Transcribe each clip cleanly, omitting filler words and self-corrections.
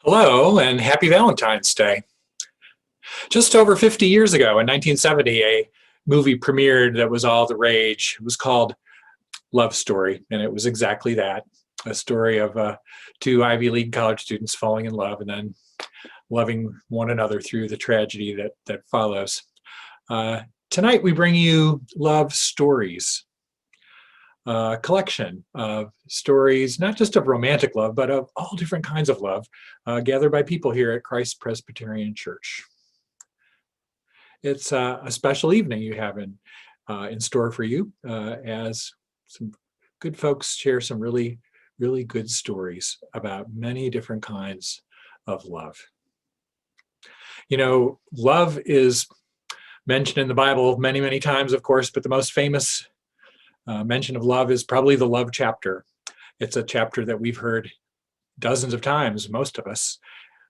Hello and happy Valentine's Day. Just over 50 years ago in 1970, a movie premiered that was all the rage. It was called Love Story, and it was exactly that, a story of two Ivy League college students falling in love and then loving one another through the tragedy that follows. Tonight we bring you Love Stories, a collection of stories, not just of romantic love, but of all different kinds of love, gathered by people here at Christ Presbyterian Church. It's a special evening you have in store for you as some good folks share some really, really good stories about many different kinds of love. You know, love is mentioned in the Bible many, many times, of course, but the most famous mention of love is probably the love chapter. It's a chapter that we've heard dozens of times, most of us,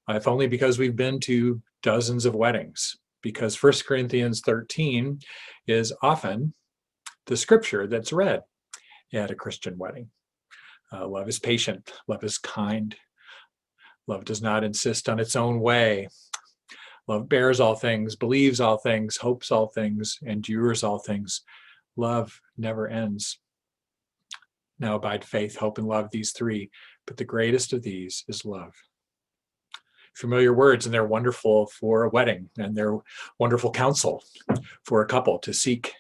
if only because we've been to dozens of weddings, because 1 Corinthians 13 is often the scripture that's read at a Christian wedding. Love is patient, love is kind, love does not insist on its own way. Love bears all things, believes all things, hopes all things, endures all things. Love never ends. Now abide faith, hope, and love, these three, but the greatest of these is love. Familiar words, and they're wonderful for a wedding, and they're wonderful counsel for a couple to seek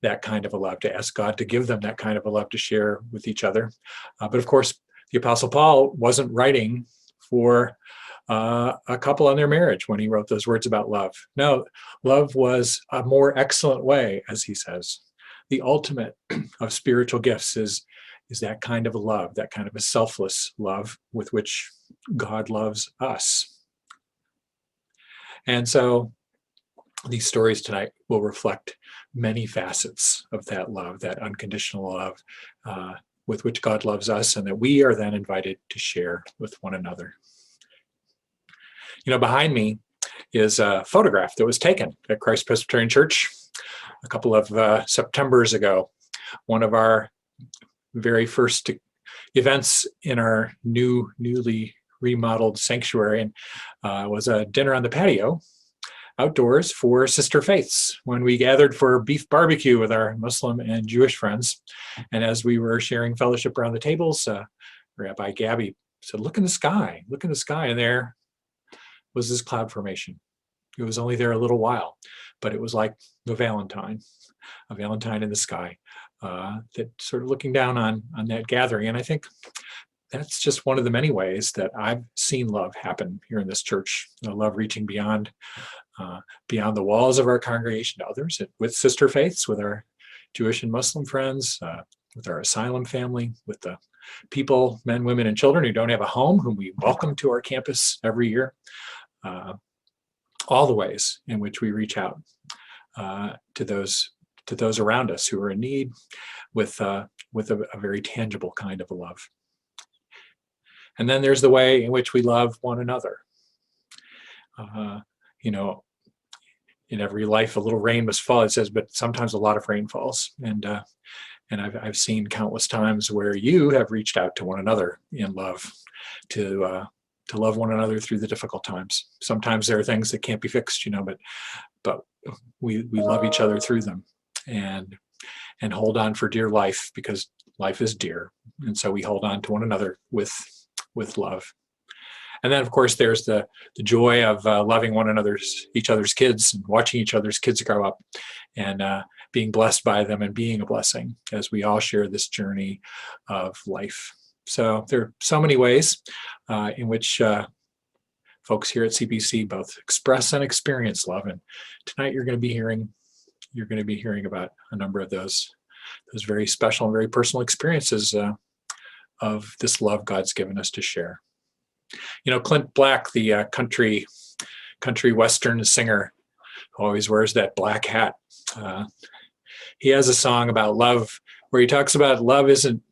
that kind of a love, to ask God to give them that kind of a love to share with each other. But of course, the Apostle Paul wasn't writing for a couple on their marriage when he wrote those words about love. No, love was a more excellent way, as he says. The ultimate of spiritual gifts is that kind of a love, that kind of a selfless love with which God loves us. And so these stories tonight will reflect many facets of that love, that unconditional love with which God loves us, and that we are then invited to share with one another. You know, behind me is a photograph that was taken at Christ Presbyterian Church a couple of Septembers ago. One of our very first events in our newly remodeled sanctuary, and was a dinner on the patio outdoors for Sister Faiths, when we gathered for beef barbecue with our Muslim and Jewish friends. And as we were sharing fellowship around the tables, Rabbi Gabby said, "Look in the sky, look in the sky." And there was this cloud formation. It was only there a little while, but it was like a Valentine in the sky, that sort of looking down on that gathering. And I think that's just one of the many ways that I've seen love happen here in this church. Love reaching beyond the walls of our congregation to others, with Sister Faiths, with our Jewish and Muslim friends, with our asylum family, with the people, men, women, and children who don't have a home, whom we welcome to our campus every year. All the ways in which we reach out to those around us who are in need with a very tangible kind of a love. And then there's the way in which we love one another. You know, in every life a little rain must fall, it says, but sometimes a lot of rain falls. And I've seen countless times where you have reached out to one another in love, to love one another through the difficult times. Sometimes there are things that can't be fixed, but we love each other through them, and hold on for dear life, because life is dear. And so we hold on to one another with love. And then, of course, there's the joy of loving each other's kids, and watching each other's kids grow up, and being blessed by them, and being a blessing as we all share this journey of life. So there are so many ways in which folks here at CPC both express and experience love. And tonight you're going to be hearing about a number of those very special and very personal experiences of this love God's given us to share. You know, Clint Black, the country western singer, who always wears that black hat, he has a song about love where he talks about love isn't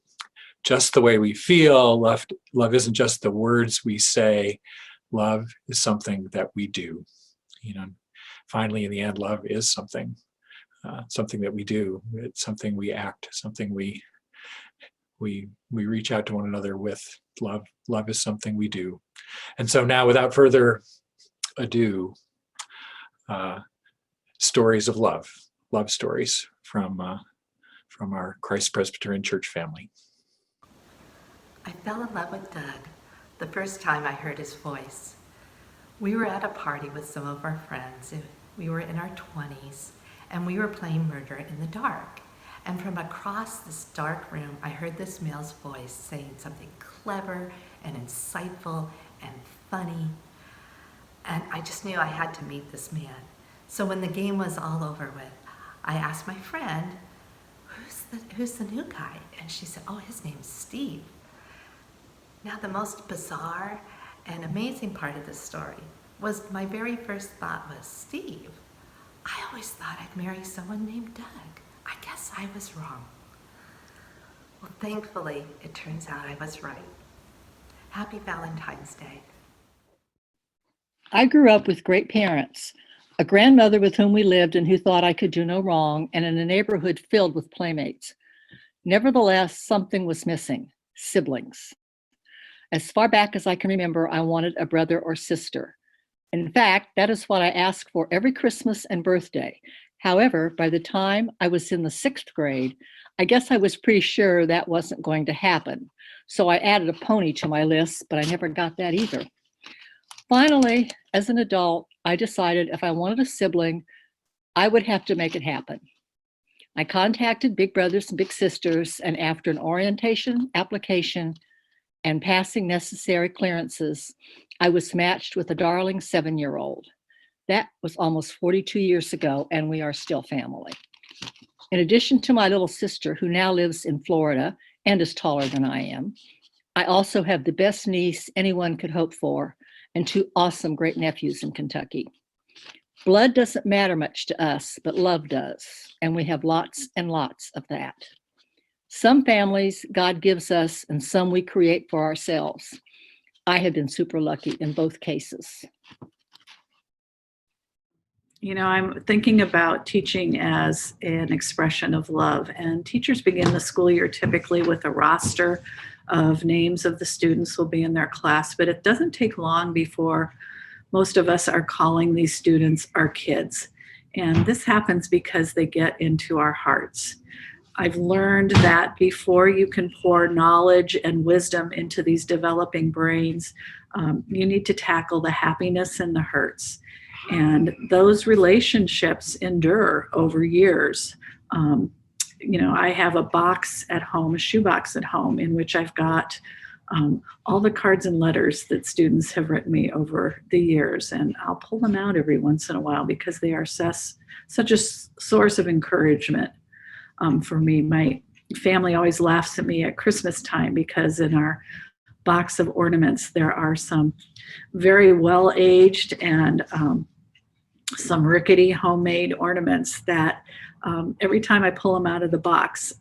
just the way we feel. Love isn't just the words we say. Love is something that we do. Finally, in the end, love is something that we do. It's something we act, something we we reach out to one another with love. Love is something we do. And so now, without further ado, stories of love stories from our Christ Presbyterian Church family. I fell in love with Doug the first time I heard his voice. We were at a party with some of our friends. We were in our 20s, and we were playing Murder in the Dark. And from across this dark room, I heard this male's voice saying something clever and insightful and funny. And I just knew I had to meet this man. So when the game was all over with, I asked my friend, who's the new guy? And she said, oh, his name's Steve. Now, the most bizarre and amazing part of this story was my very first thought was, Steve, I always thought I'd marry someone named Doug. I guess I was wrong. Well, thankfully, it turns out I was right. Happy Valentine's Day. I grew up with great parents, a grandmother with whom we lived and who thought I could do no wrong, and in a neighborhood filled with playmates. Nevertheless, something was missing: siblings. As far back as I can remember, I wanted a brother or sister. In fact, that is what I asked for every Christmas and birthday. However, by the time I was in the 6th grade, I guess I was pretty sure that wasn't going to happen. So I added a pony to my list, but I never got that either. Finally, as an adult, I decided if I wanted a sibling, I would have to make it happen. I contacted big brothers and big sisters, and after an orientation, application, and passing necessary clearances, I was matched with a darling 7-year-old. That was almost 42 years ago, and we are still family. In addition to my little sister, who now lives in Florida and is taller than I am, I also have the best niece anyone could hope for, and 2 awesome great nephews in Kentucky. Blood doesn't matter much to us, but love does, and we have lots and lots of that. Some families God gives us, and some we create for ourselves. I have been super lucky in both cases. You know, I'm thinking about teaching as an expression of love, and teachers begin the school year typically with a roster of names of the students who will be in their class, but it doesn't take long before most of us are calling these students our kids. And this happens because they get into our hearts. I've learned that before you can pour knowledge and wisdom into these developing brains, you need to tackle the happiness and the hurts. And those relationships endure over years. You know, I have a box at home, a shoebox at home, in which I've got all the cards and letters that students have written me over the years. And I'll pull them out every once in a while because they are such a source of encouragement for me. My family always laughs at me at Christmas time because in our box of ornaments, there are some very well-aged and some rickety homemade ornaments that every time I pull them out of the box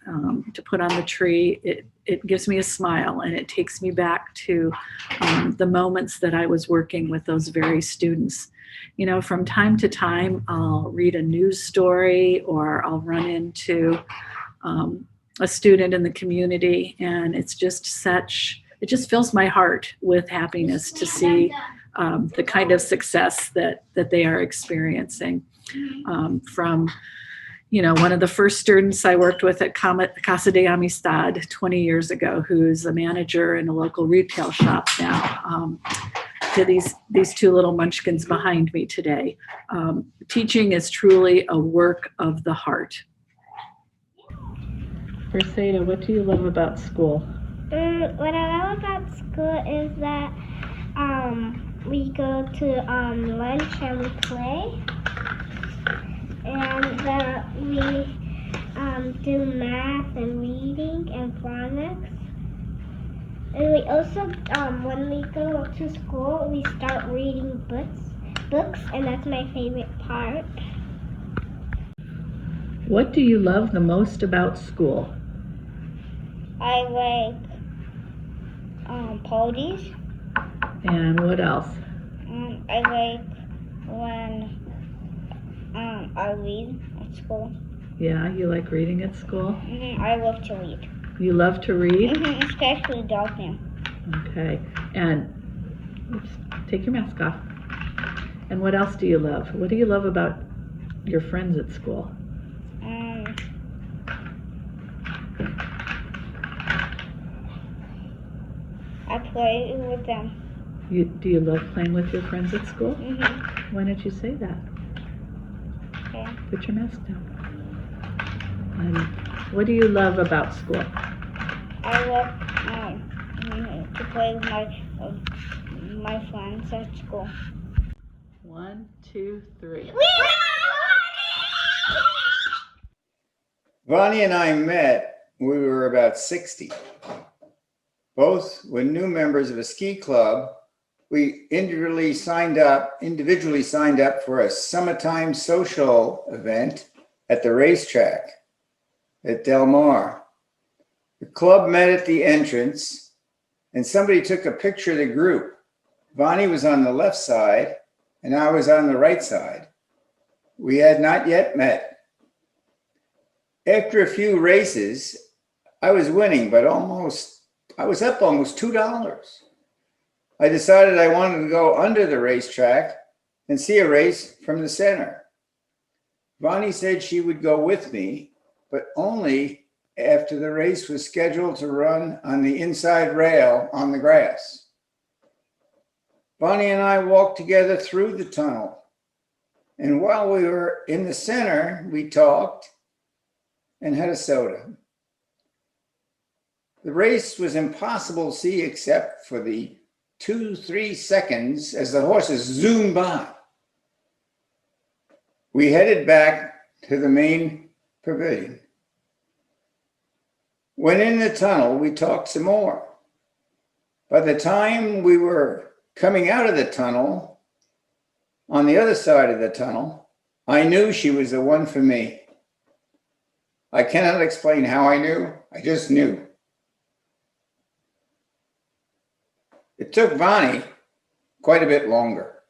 to put on the tree, it gives me a smile, and it takes me back to the moments that I was working with those very students. You know, from time to time, I'll read a news story or I'll run into a student in the community, and it just fills my heart with happiness to see the kind of success that they are experiencing. From, you know, one of the first students I worked with at Casa de Amistad 20 years ago, who's a manager in a local retail shop now, to these 2 little munchkins behind me today. Teaching is truly a work of the heart. Perseda, what do you love about school? What I love about school is that we go to lunch and we play, and that we do math and reading and phonics. And we also, when we go to school, we start reading books, and that's my favorite part. What do you love the most about school? I like ponies. And what else? I like when I read at school. Yeah, you like reading at school? I love to read. You love to read? Especially Dolphin. Okay. And oops, take your mask off. And what else do you love? What do you love about your friends at school? I play with them. Do you love playing with your friends at school? Mm-hmm. Why don't you say that? Okay. Put your mask down. And what do you love about school? I love to play with my friends at school. 1, 2, 3. Vonnie and I met when we were about 60. Both were new members of a ski club. We individually signed up for a summertime social event at the racetrack at Del Mar. The club met at the entrance and somebody took a picture of the group. Vonnie was on the left side and I was on the right side. We had not yet met. After a few races, I was winning, but I was up almost $2. I decided I wanted to go under the racetrack and see a race from the center. Vonnie said she would go with me, but only after the race was scheduled to run on the inside rail on the grass. Vonnie and I walked together through the tunnel. And while we were in the center, we talked and had a soda. The race was impossible to see except for the 2-3 seconds as the horses zoomed by. We headed back to the main pavilion. When in the tunnel, we talked some more. By the time we were coming out of the tunnel, on the other side of the tunnel, I knew she was the one for me. I cannot explain how I knew, I just knew. It took Vonnie quite a bit longer.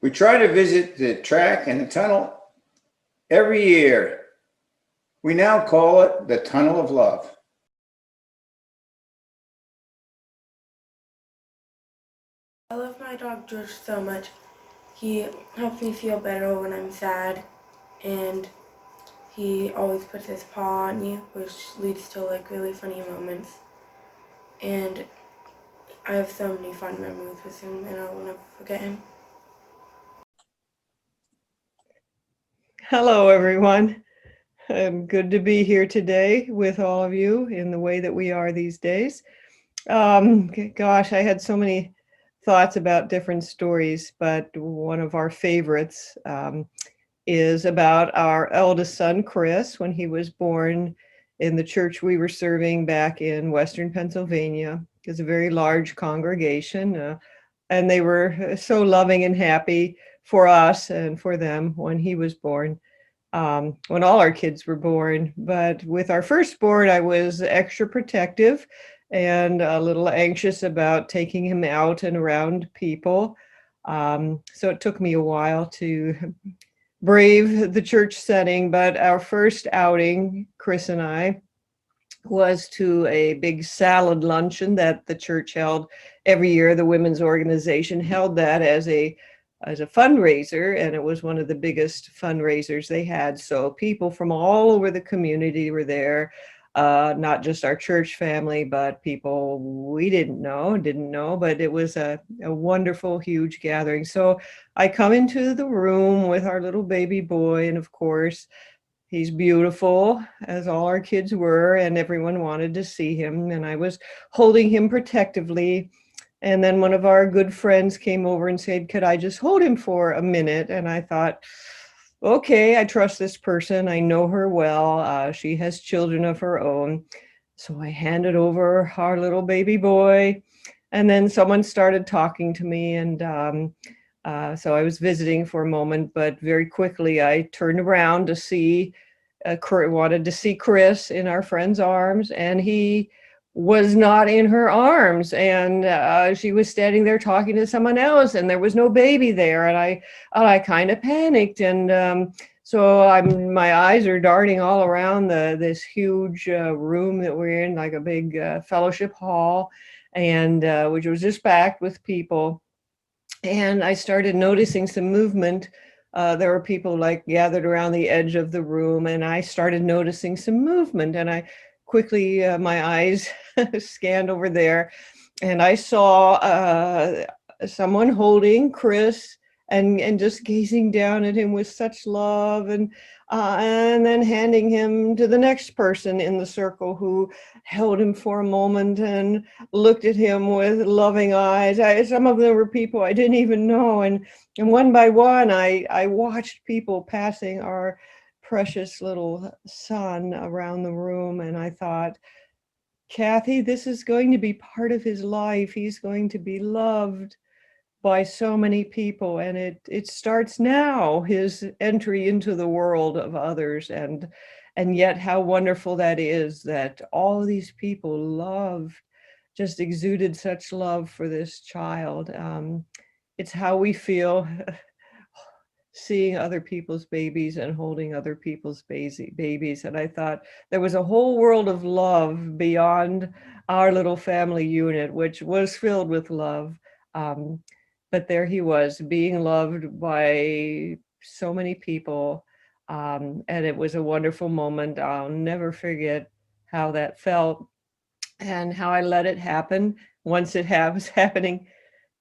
We try to visit the track and the tunnel every year. We now call it the Tunnel of Love. I love my dog George so much. He helps me feel better when I'm sad, and he always puts his paw on you, which leads to like really funny moments. And I have so many fun memories with him, and I'll never forget him. Hello, everyone. Good to be here today with all of you in the way that we are these days. Gosh, I had so many thoughts about different stories, but one of our favorites is about our eldest son, Chris, when he was born in the church we were serving back in Western Pennsylvania. It was a very large congregation, and they were so loving and happy for us and for them when he was born, when all our kids were born. But with our firstborn, I was extra protective and a little anxious about taking him out and around people. So it took me a while to brave the church setting, but our first outing, Chris and I, was to a big salad luncheon that the church held every year. The women's organization held that as a fundraiser, and it was one of the biggest fundraisers they had. So people from all over the community were there, not just our church family, but people we didn't know, but it was a wonderful, huge gathering. So I come into the room with our little baby boy, and of course, he's beautiful, as all our kids were, and everyone wanted to see him, and I was holding him protectively. And then one of our good friends came over and said, could I just hold him for a minute? And I thought, okay, I trust this person. I know her well. She has children of her own. So I handed over our little baby boy. And then someone started talking to me. And so I was visiting for a moment, but very quickly I turned around to see, wanted to see Chris in our friend's arms. And he was not in her arms, and she was standing there talking to someone else, and there was no baby there. And I kind of panicked, and So my eyes are darting all around this huge room that we're in, like a big fellowship hall, and which was just packed with people. And I started noticing some movement. There were people like gathered around the edge of the room, and I started noticing some movement. And I quickly, my eyes scanned over there, and I saw someone holding Chris and just gazing down at him with such love, and then handing him to the next person in the circle, who held him for a moment and looked at him with loving eyes. Some of them were people I didn't even know, and one by one, I watched people passing our precious little son around the room, and I thought, Kathy, this is going to be part of his life. He's going to be loved by so many people, and it starts now, his entry into the world of others, and yet how wonderful that is, that all these people loved, just exuded such love for this child. It's how we feel seeing other people's babies and holding other people's babies. And I thought there was a whole world of love beyond our little family unit, which was filled with love. But there he was, being loved by so many people. And it was a wonderful moment. I'll never forget how that felt and how I let it happen once it was happening.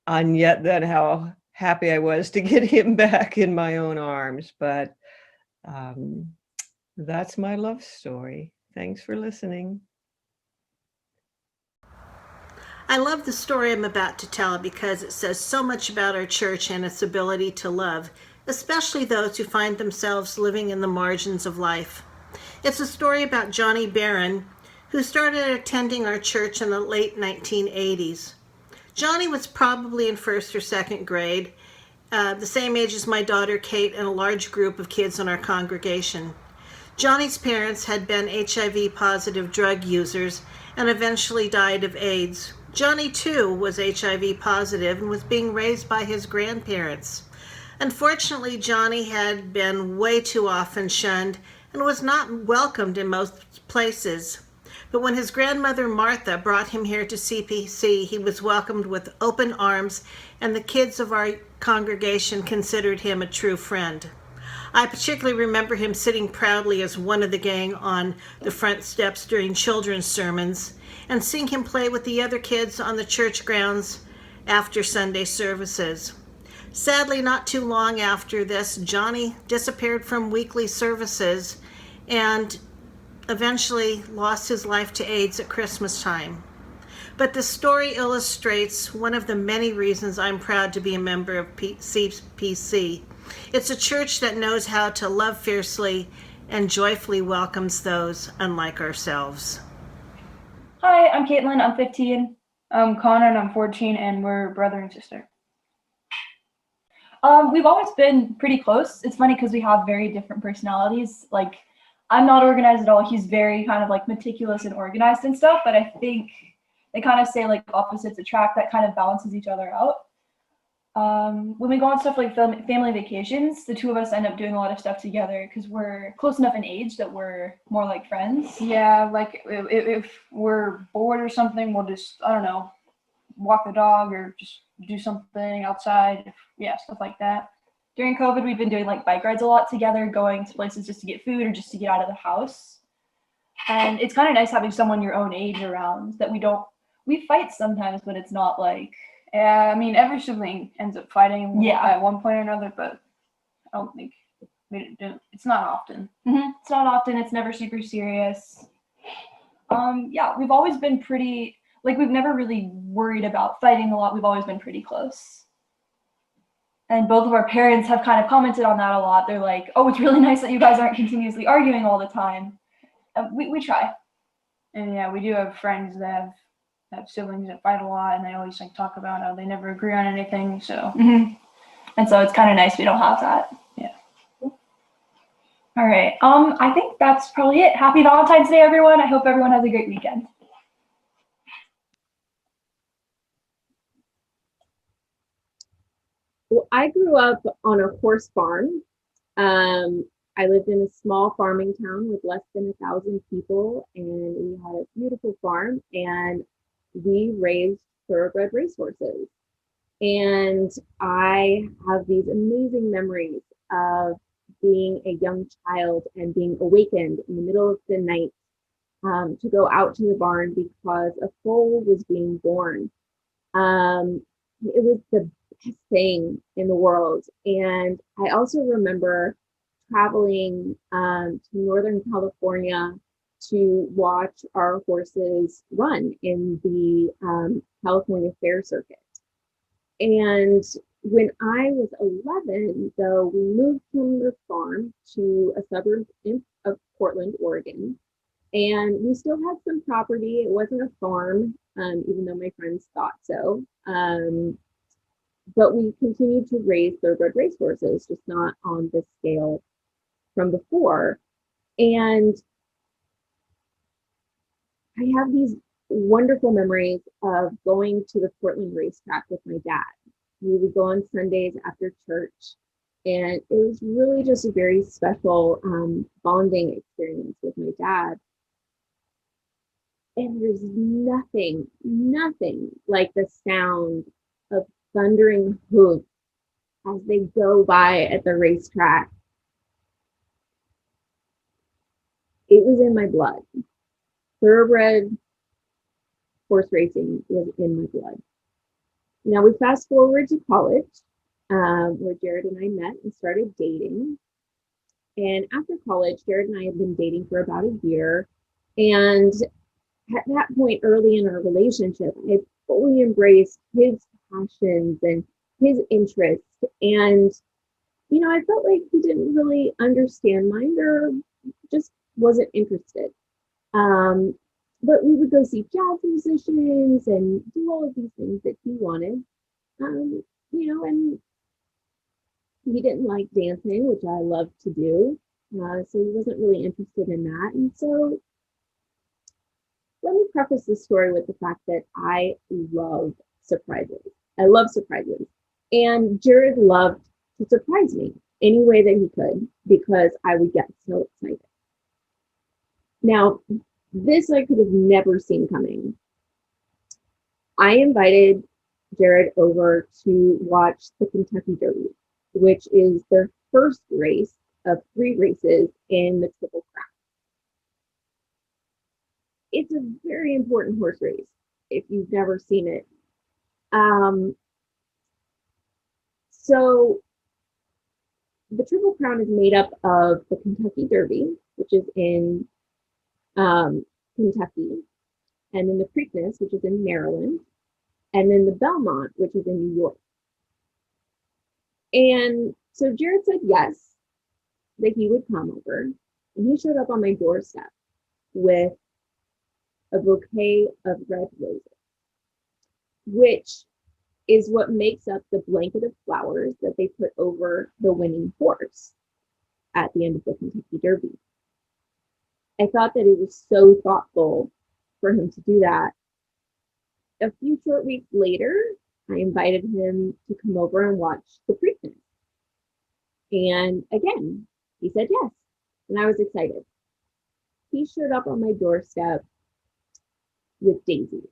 And yet then how happy I was to get him back in my own arms. But that's my love story. Thanks for listening. I love the story I'm about to tell because it says so much about our church and its ability to love, especially those who find themselves living in the margins of life. It's a story about Johnny Barron, who started attending our church in the late 1980s. Johnny was probably in first or second grade, the same age as my daughter Kate and a large group of kids in our congregation. Johnny's parents had been HIV-positive drug users and eventually died of AIDS. Johnny, too, was HIV positive and was being raised by his grandparents. Unfortunately, Johnny had been way too often shunned and was not welcomed in most places. But when his grandmother Martha brought him here to CPC, he was welcomed with open arms, and the kids of our congregation considered him a true friend. I particularly remember him sitting proudly as one of the gang on the front steps during children's sermons, and seeing him play with the other kids on the church grounds after Sunday services. Sadly, not too long after this, Johnny disappeared from weekly services and eventually lost his life to AIDS at Christmas time. But the story illustrates one of the many reasons I'm proud to be a member of cpc. It's a church that knows how to love fiercely and joyfully welcomes those unlike ourselves. Hi, I'm Caitlin, I'm 15. I'm Connor, and I'm 14, and we're brother and sister. We've always been pretty close. It's funny because we have very different personalities. Like, I'm not organized at all. He's very kind of like meticulous and organized and stuff, but I think they kind of say like opposites attract. That kind of balances each other out. When we go on stuff like family vacations, the two of us end up doing a lot of stuff together because we're close enough in age that we're more like friends. Yeah, like if we're bored or something, we'll just, I don't know, walk the dog or just do something outside. Yeah, stuff like that. During COVID, we've been doing like bike rides a lot together, going to places just to get food or just to get out of the house. And it's kind of nice having someone your own age around that we fight sometimes, but it's not like, I mean, every sibling ends up fighting at one point or another, but I don't think it's not often. It's not often. It's never super serious. Yeah, we've always been pretty, like, we've never really worried about fighting a lot. We've always been pretty close. And both of our parents have kind of commented on that a lot. They're like, oh, it's really nice that you guys aren't continuously arguing all the time. We try. And yeah, we do have friends that have siblings that fight a lot, and they always like talk about how they never agree on anything. So, and so it's kind of nice we don't have that. Yeah. All right. I think that's probably it. Happy Valentine's Day, everyone. I hope everyone has a great weekend. Well, I grew up on a horse farm. I lived in a small farming town with less than 1,000 people, and we had a beautiful farm, and we raised thoroughbred racehorses. And I have these amazing memories of being a young child and being awakened in the middle of the night to go out to the barn because a foal was being born. It was the best thing in the world. And I also remember traveling to Northern California to watch our horses run in the California Fair Circuit. And when I was 11, though, we moved from the farm to a suburb of Portland, Oregon. And we still had some property. It wasn't a farm, even though my friends thought so. But we continued to raise thoroughbred racehorses, just not on the scale from before. And I have these wonderful memories of going to the Portland racetrack with my dad. We would go on Sundays after church, and it was really just a very special bonding experience with my dad. And there's nothing like the sound of thundering hooves as they go by at the racetrack. It was in my blood. Thoroughbred horse racing was in my blood. Now we fast forward to college, where Jared and I met and started dating. And after college, Jared and I had been dating for about a year. And at that point, early in our relationship, I had fully embraced his passions and his interests. And, I felt like he didn't really understand mine or just wasn't interested. But we would go see jazz musicians and do all of these things that he wanted. And he didn't like dancing, which I loved to do. So he wasn't really interested in that. And so let me preface this story with the fact that I love surprises. I love surprises. And Jared loved to surprise me any way that he could because I would get so excited. Now, this I could have never seen coming. I invited Jared over to watch the Kentucky Derby, which is their first race of 3 races in the Triple Crown. It's a very important horse race if you've never seen it. So the Triple Crown is made up of the Kentucky Derby, which is in Kentucky, and then the Preakness, which is in Maryland, and then the Belmont, which is in New York. And so Jared said yes, that he would come over, and he showed up on my doorstep with a bouquet of red roses, which is what makes up the blanket of flowers that they put over the winning horse at the end of the Kentucky Derby. I thought that it was so thoughtful for him to do that. A few short weeks later, I invited him to come over and watch the Preakness. And again, he said yes, and I was excited. He showed up on my doorstep with Daisy,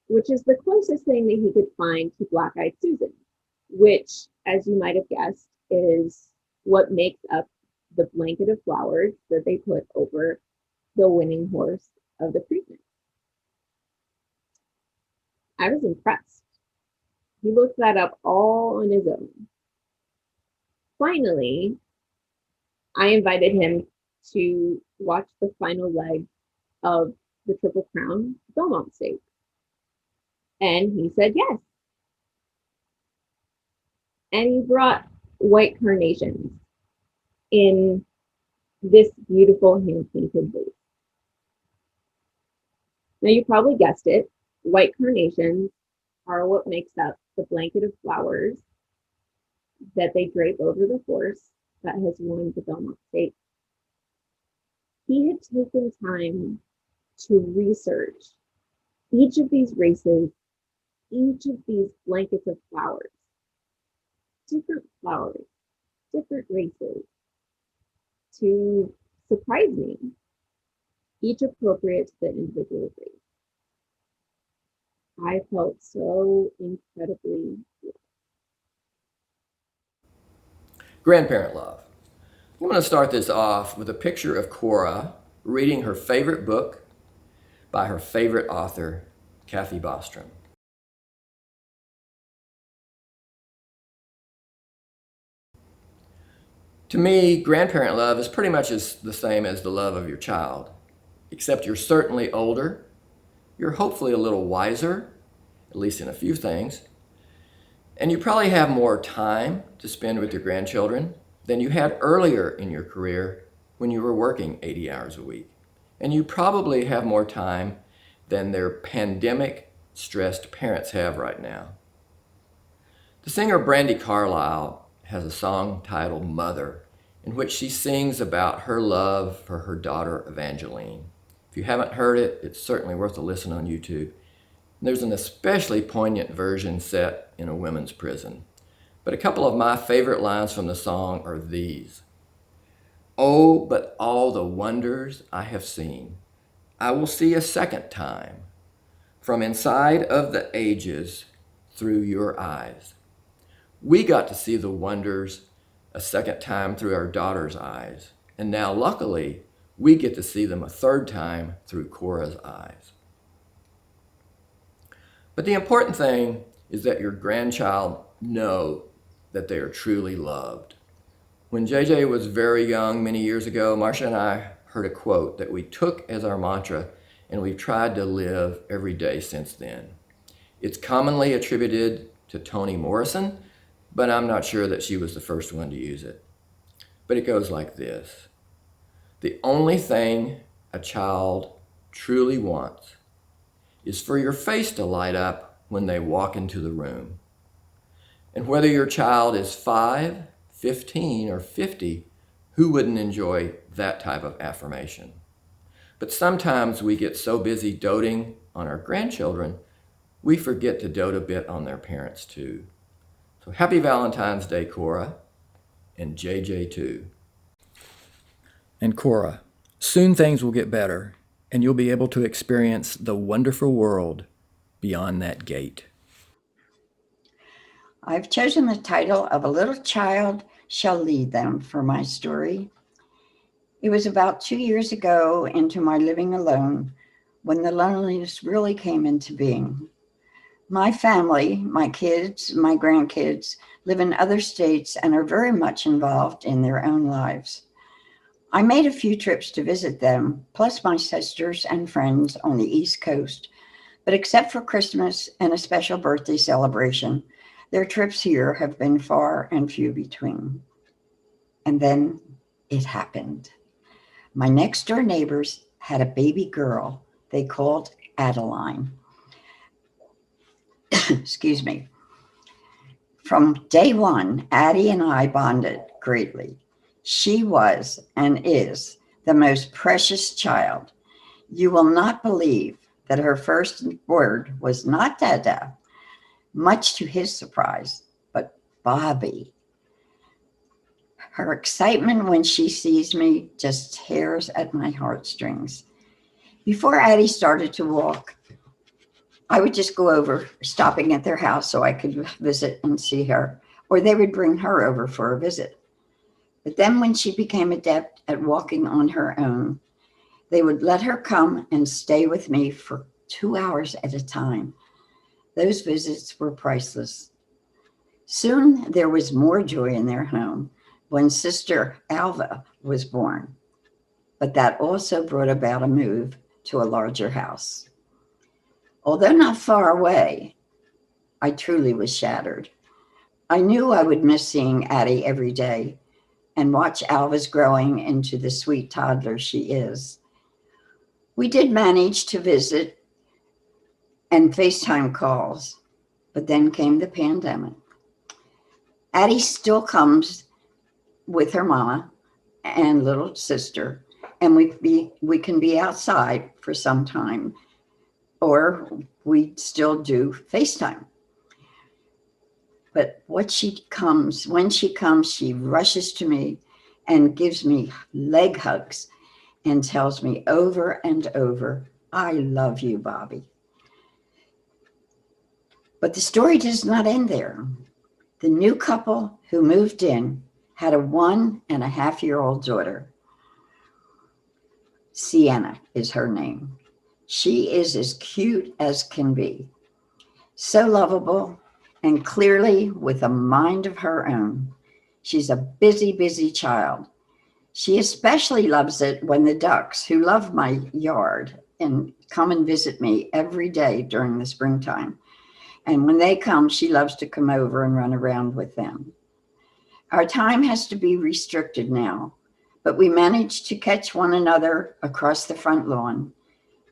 which is the closest thing that he could find to Black-Eyed Susan, which, as you might have guessed, is what makes up the blanket of flowers that they put over the winning horse of the Preakness. I was impressed. He looked that up all on his own. Finally, I invited him to watch the final leg of the Triple Crown Belmont Stakes. And he said yes. And he brought white carnations in this beautiful hand-painted vase. Now you probably guessed it, white carnations are what makes up the blanket of flowers that they drape over the horse that has won the Belmont Stakes. He had taken time to research each of these races, each of these blankets of flowers, different races, to surprise me, each appropriate to the individual race. I felt so incredibly good. Grandparent love. I'm going to start this off with a picture of Cora reading her favorite book by her favorite author, Kathy Bostrom. To me, grandparent love is pretty much the same as the love of your child, except you're certainly older, you're hopefully a little wiser, at least in a few things, and you probably have more time to spend with your grandchildren than you had earlier in your career when you were working 80 hours a week. And you probably have more time than their pandemic-stressed parents have right now. The singer Brandi Carlile has a song titled Mother, in which she sings about her love for her daughter Evangeline. If you haven't heard it, it's certainly worth a listen on YouTube. There's an especially poignant version set in a women's prison. But a couple of my favorite lines from the song are these. Oh, but all the wonders I have seen, I will see a second time, from inside of the ages through your eyes. We got to see the wonders a second time through our daughter's eyes. And now, luckily, we get to see them a third time through Cora's eyes. But the important thing is that your grandchild know that they are truly loved. When JJ was very young many years ago, Marcia and I heard a quote that we took as our mantra, and we've tried to live every day since then. It's commonly attributed to Toni Morrison, but I'm not sure that she was the first one to use it. But it goes like this. The only thing a child truly wants is for your face to light up when they walk into the room. And whether your child is 5, 15, or 50, who wouldn't enjoy that type of affirmation? But sometimes we get so busy doting on our grandchildren, we forget to dote a bit on their parents too. So happy Valentine's Day, Cora, and JJ too. And Cora, soon things will get better, and you'll be able to experience the wonderful world beyond that gate. I've chosen the title of A Little Child Shall Lead Them for my story. It was about 2 years ago into my living alone when the loneliness really came into being. My family, my kids, my grandkids live in other states and are very much involved in their own lives. I made a few trips to visit them, plus my sisters and friends on the East Coast. But except for Christmas and a special birthday celebration, their trips here have been far and few between. And then it happened. My next door neighbors had a baby girl they called Adeline. Excuse me. From day one, Addie and I bonded greatly. She was and is the most precious child. You will not believe that her first word was not Dada, much to his surprise, but Bobby. Her excitement when she sees me just tears at my heartstrings. Before Addie started to walk, I would just go over, stopping at their house so I could visit and see her, or they would bring her over for a visit. But then when she became adept at walking on her own, they would let her come and stay with me for 2 hours at a time. Those visits were priceless. Soon there was more joy in their home when sister Alva was born, but that also brought about a move to a larger house. Although not far away, I truly was shattered. I knew I would miss seeing Addie every day and watch Alva's growing into the sweet toddler she is. We did manage to visit and FaceTime calls, but then came the pandemic. Addie still comes with her mama and little sister, and we can be outside for some time, or we still do FaceTime. But when she comes, she rushes to me and gives me leg hugs and tells me over and over, I love you, Bobby. But the story does not end there. The new couple who moved in had a 1.5-year-old daughter. Sienna is her name. She is as cute as can be, so lovable, and clearly with a mind of her own. She's a busy, busy child. She especially loves it when the ducks, who love my yard and come and visit me every day during the springtime. And when they come, she loves to come over and run around with them. Our time has to be restricted now, but we manage to catch one another across the front lawn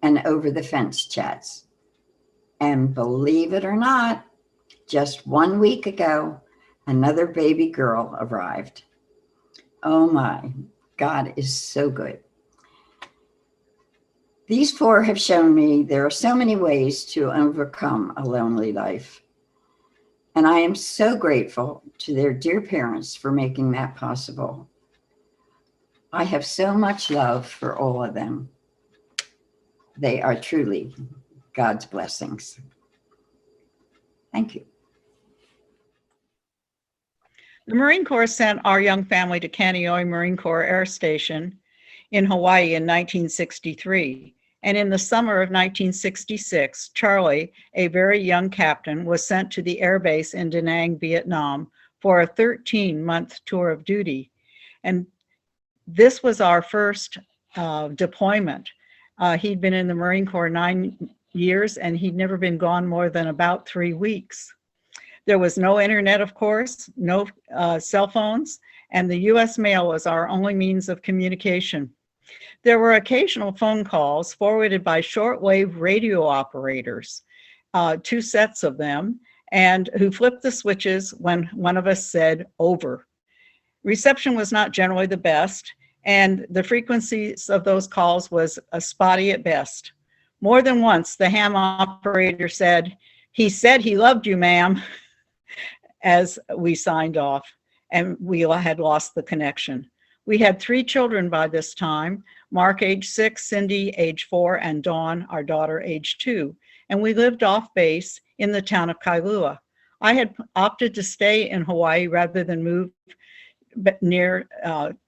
and over the fence chats. And believe it or not, just 1 week ago, another baby girl arrived. Oh my, God is so good. These 4 have shown me there are so many ways to overcome a lonely life. And I am so grateful to their dear parents for making that possible. I have so much love for all of them. They are truly God's blessings. Thank you. The Marine Corps sent our young family to Kaneohe Marine Corps Air Station in Hawaii in 1963. And in the summer of 1966, Charlie, a very young captain, was sent to the air base in Da Nang, Vietnam, for a 13-month tour of duty. And this was our first deployment. He'd been in the Marine Corps 9 years, and he'd never been gone more than about 3 weeks. There was no internet, of course, no cell phones, and the US mail was our only means of communication. There were occasional phone calls forwarded by shortwave radio operators, 2 sets of them, and who flipped the switches when one of us said over. Reception was not generally the best, and the frequencies of those calls was spotty at best. More than once, the ham operator said, "He said he loved you, ma'am," as we signed off, and we had lost the connection. We had 3 children by this time, Mark, age 6, Cindy, age 4, and Dawn, our daughter, age 2, and we lived off base in the town of Kailua. I had opted to stay in Hawaii rather than move near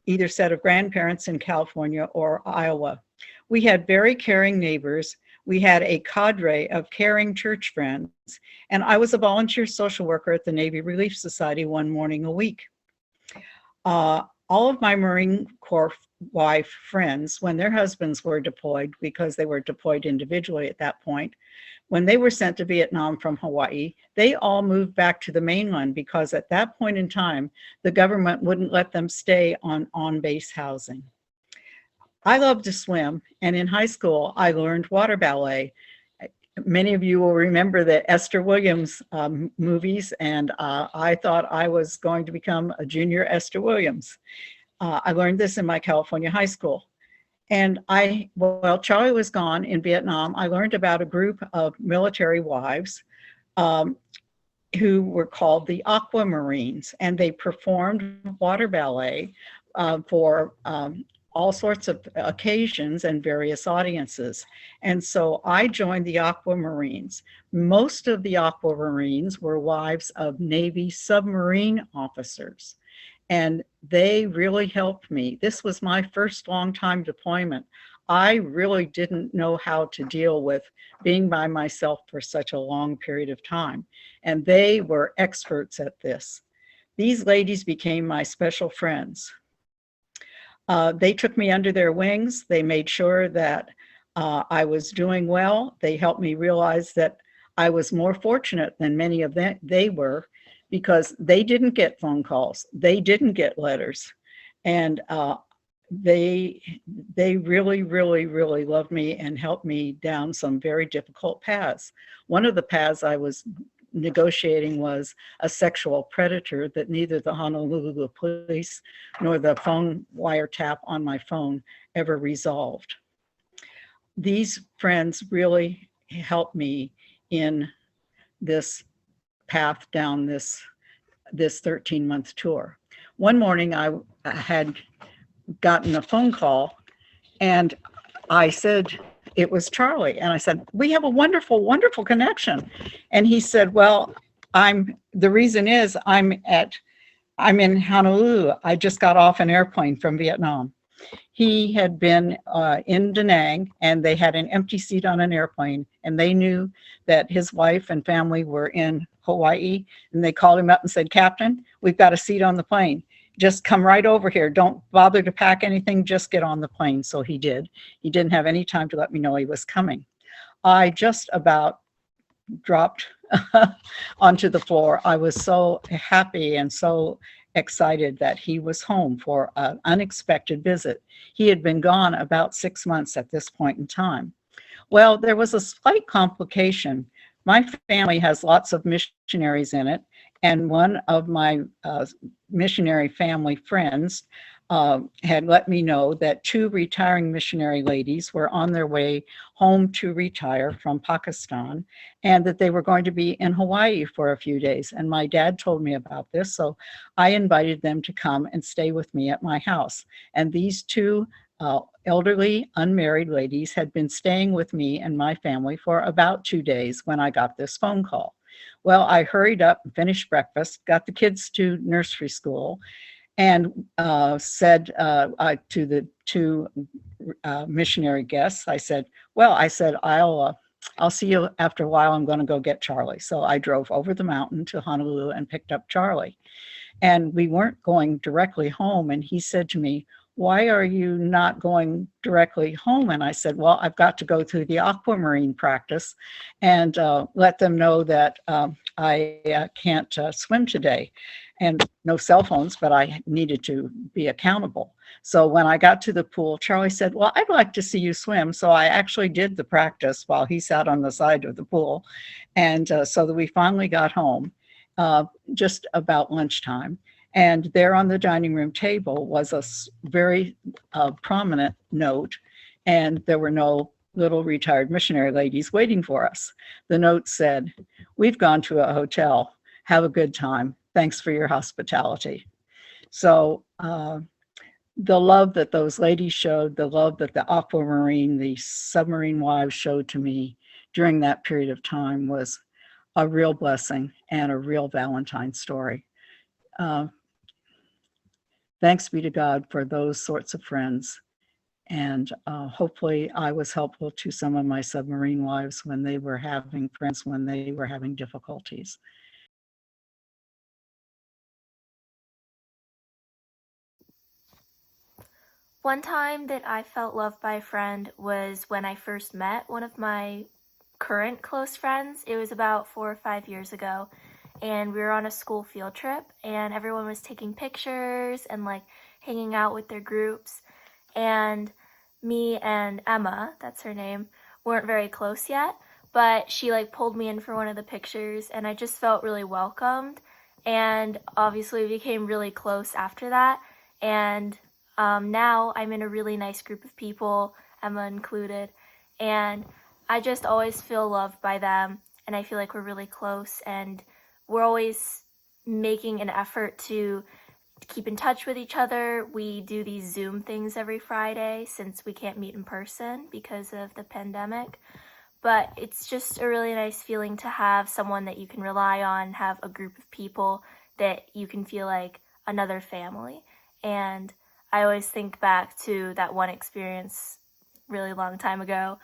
either set of grandparents in California or Iowa. We had very caring neighbors. We had a cadre of caring church friends, and I was a volunteer social worker at the Navy Relief Society 1 morning a week. All of my Marine Corps wife friends, when their husbands were deployed, because they were deployed individually at that point, when they were sent to Vietnam from Hawaii, they all moved back to the mainland because at that point in time, the government wouldn't let them stay on base housing. I love to swim, and in high school, I learned water ballet. Many of you will remember the Esther Williams movies, and I thought I was going to become a junior Esther Williams. I learned this in my California high school. And while Charlie was gone in Vietnam, I learned about a group of military wives who were called the Aquamarines, and they performed water ballet for all sorts of occasions and various audiences. And so I joined the Aquamarines. Most of the Aquamarines were wives of Navy submarine officers, and they really helped me. This was my first long-time deployment. I really didn't know how to deal with being by myself for such a long period of time, and they were experts at this. These ladies became my special friends. They took me under their wings. They made sure that I was doing well. They helped me realize that I was more fortunate than many of them they were, because they didn't get phone calls. They didn't get letters. And they really, really, really loved me and helped me down some very difficult paths. One of the paths I was negotiating was a sexual predator that neither the Honolulu police nor the phone wiretap on my phone ever resolved. These friends really helped me in this path down this 13-month tour. One morning I had gotten a phone call, and I said, it was Charlie. And I said, we have a wonderful, wonderful connection. And he said, well, the reason is I'm in Honolulu. I just got off an airplane from Vietnam. He had been in Da Nang, and they had an empty seat on an airplane, and they knew that his wife and family were in Hawaii, and they called him up and said, Captain, we've got a seat on the plane. Just come right over here. Don't bother to pack anything, just get on the plane. So he did. He didn't have any time to let me know he was coming. I just about dropped onto the floor. I was so happy and so excited that he was home for an unexpected visit. He had been gone about 6 months at this point in time. Well, there was a slight complication. My family has lots of missionaries in it, and one of my missionary family friends had let me know that 2 retiring missionary ladies were on their way home to retire from Pakistan, and that they were going to be in Hawaii for a few days. And my dad told me about this, so I invited them to come and stay with me at my house. And these 2 elderly unmarried ladies had been staying with me and my family for about 2 days when I got this phone call. Well, I hurried up, finished breakfast, got the kids to nursery school, and said to the 2 missionary guests, I said, I'll see you after a while. I'm going to go get Charlie. So I drove over the mountain to Honolulu and picked up Charlie. And we weren't going directly home. And he said to me, why are you not going directly home? And I said, well, I've got to go through the aquamarine practice and let them know that I can't swim today. And no cell phones, but I needed to be accountable. So when I got to the pool, Charlie said, well, I'd like to see you swim. So I actually did the practice while he sat on the side of the pool. And so that we finally got home just about lunchtime. And there on the dining room table was a very prominent note, and there were no little retired missionary ladies waiting for us. The note said, we've gone to a hotel. Have a good time. Thanks for your hospitality. So the love that those ladies showed, the love that the aquamarine, the submarine wives showed to me during that period of time was a real blessing and a real Valentine story. Thanks be to God for those sorts of friends. And hopefully I was helpful to some of my submarine wives when they were having difficulties. One time that I felt loved by a friend was when I first met one of my current close friends. It was about 4 or 5 years ago, and we were on a school field trip, and everyone was taking pictures and like hanging out with their groups. And me and Emma, that's her name, weren't very close yet, but she like pulled me in for one of the pictures, and I just felt really welcomed. And obviously we became really close after that. And now I'm in a really nice group of people, Emma included, and I just always feel loved by them, and I feel like we're really close, and we're always making an effort to keep in touch with each other. We do these Zoom things every Friday since we can't meet in person because of the pandemic, but it's just a really nice feeling to have someone that you can rely on, have a group of people that you can feel like another family. And I always think back to that one experience really long time ago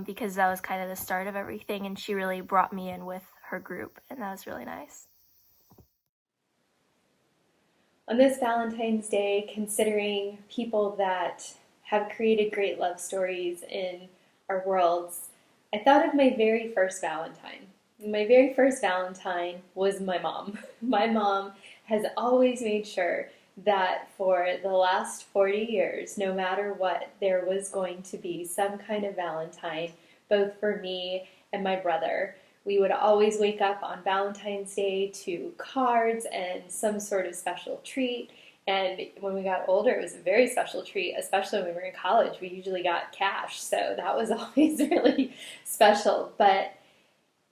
because that was kind of the start of everything, and she really brought me in with her group, and that was really nice. On this Valentine's Day, considering people that have created great love stories in our worlds, I thought of my very first Valentine. My very first Valentine was my mom. My mom has always made sure that for the last 40 years, no matter what, there was going to be some kind of Valentine, both for me and my brother. We would always wake up on Valentine's Day to cards and some sort of special treat. And when we got older, it was a very special treat, especially when we were in college. We usually got cash, so that was always really special. But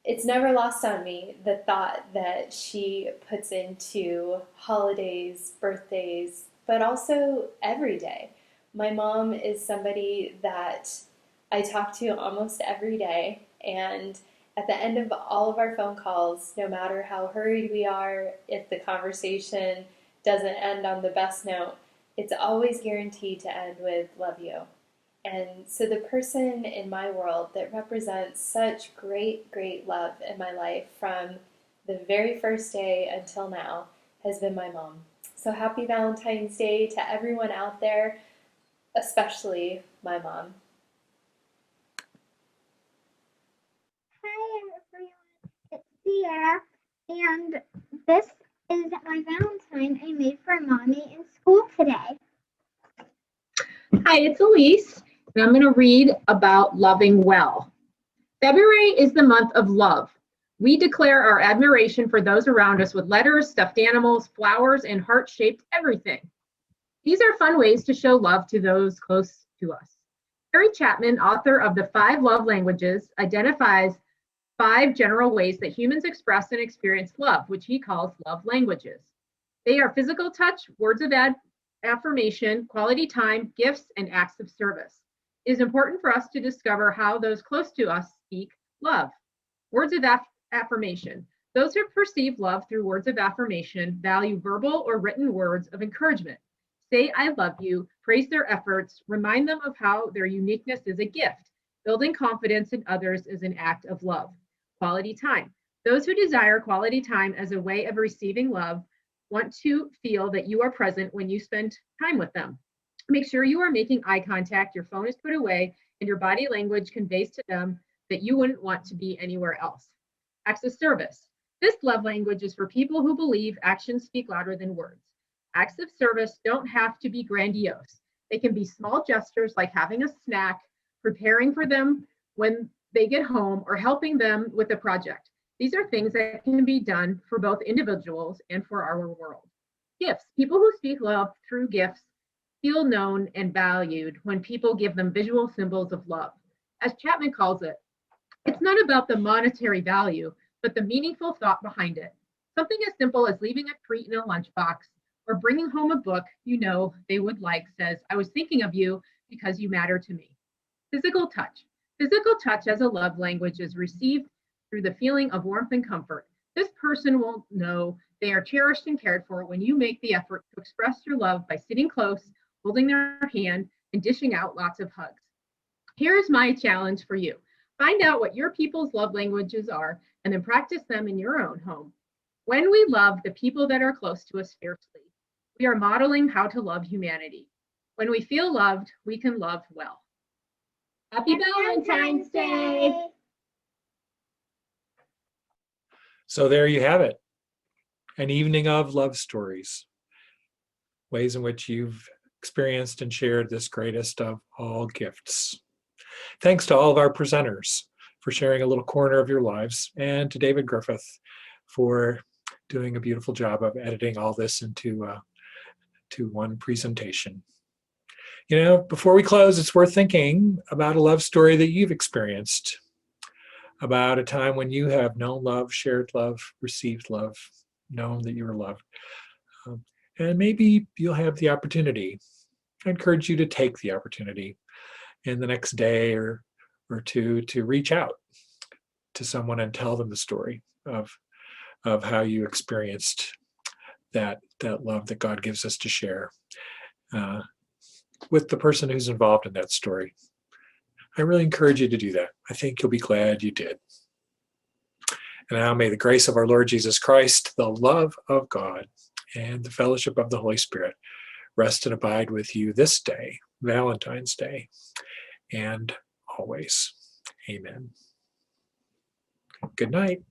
it's never lost on me the thought that she puts into holidays, birthdays, but also every day. My mom is somebody that I talk to almost every day, and at the end of all of our phone calls, no matter how hurried we are, if the conversation doesn't end on the best note, it's always guaranteed to end with "love you." And so the person in my world that represents such great, great love in my life from the very first day until now has been my mom. So happy Valentine's Day to everyone out there, especially my mom. Hi everyone, it's Sierra, and this is my Valentine I made for Mommy in school today. Hi, it's Elise, and I'm going to read about loving well. February is the month of love. We declare our admiration for those around us with letters, stuffed animals, flowers, and heart-shaped everything. These are fun ways to show love to those close to us. Harry Chapman, author of The 5 Love Languages, identifies 5 general ways that humans express and experience love, which he calls love languages. They are physical touch, words of affirmation, quality time, gifts, and acts of service. It is important for us to discover how those close to us speak love. Words of affirmation. Those who perceive love through words of affirmation value verbal or written words of encouragement. Say, "I love you," praise their efforts, remind them of how their uniqueness is a gift. Building confidence in others is an act of love. Quality time. Those who desire quality time as a way of receiving love want to feel that you are present when you spend time with them. Make sure you are making eye contact, your phone is put away, and your body language conveys to them that you wouldn't want to be anywhere else. Acts of service. This love language is for people who believe actions speak louder than words. Acts of service don't have to be grandiose. They can be small gestures like having a snack, preparing for them when they get home, or helping them with a project. These are things that can be done for both individuals and for our world. Gifts. People who speak love through gifts feel known and valued when people give them visual symbols of love. As Chapman calls it, it's not about the monetary value, but the meaningful thought behind it. Something as simple as leaving a treat in a lunchbox or bringing home a book you know they would like says, "I was thinking of you because you matter to me." Physical touch. Physical touch as a love language is received through the feeling of warmth and comfort. This person will know they are cherished and cared for when you make the effort to express your love by sitting close, holding their hand, and dishing out lots of hugs. Here's my challenge for you. Find out what your people's love languages are and then practice them in your own home. When we love the people that are close to us fiercely, we are modeling how to love humanity. When we feel loved, we can love well. Happy Valentine's Day! So there you have it. An evening of love stories. Ways in which you've experienced and shared this greatest of all gifts. Thanks to all of our presenters for sharing a little corner of your lives, and to David Griffith for doing a beautiful job of editing all this into one presentation. You know, before we close, it's worth thinking about a love story that you've experienced, about a time when you have known love, shared love, received love, known that you were loved. And maybe you'll have the opportunity. I encourage you to take the opportunity in the next day or two to reach out to someone and tell them the story of how you experienced that love that God gives us to share with the person who's involved in that story. I really encourage you to do that. I think you'll be glad you did. And now may the grace of our Lord Jesus Christ, the love of God, and the fellowship of the Holy Spirit rest and abide with you this day, Valentine's Day, and always. Amen. Good night.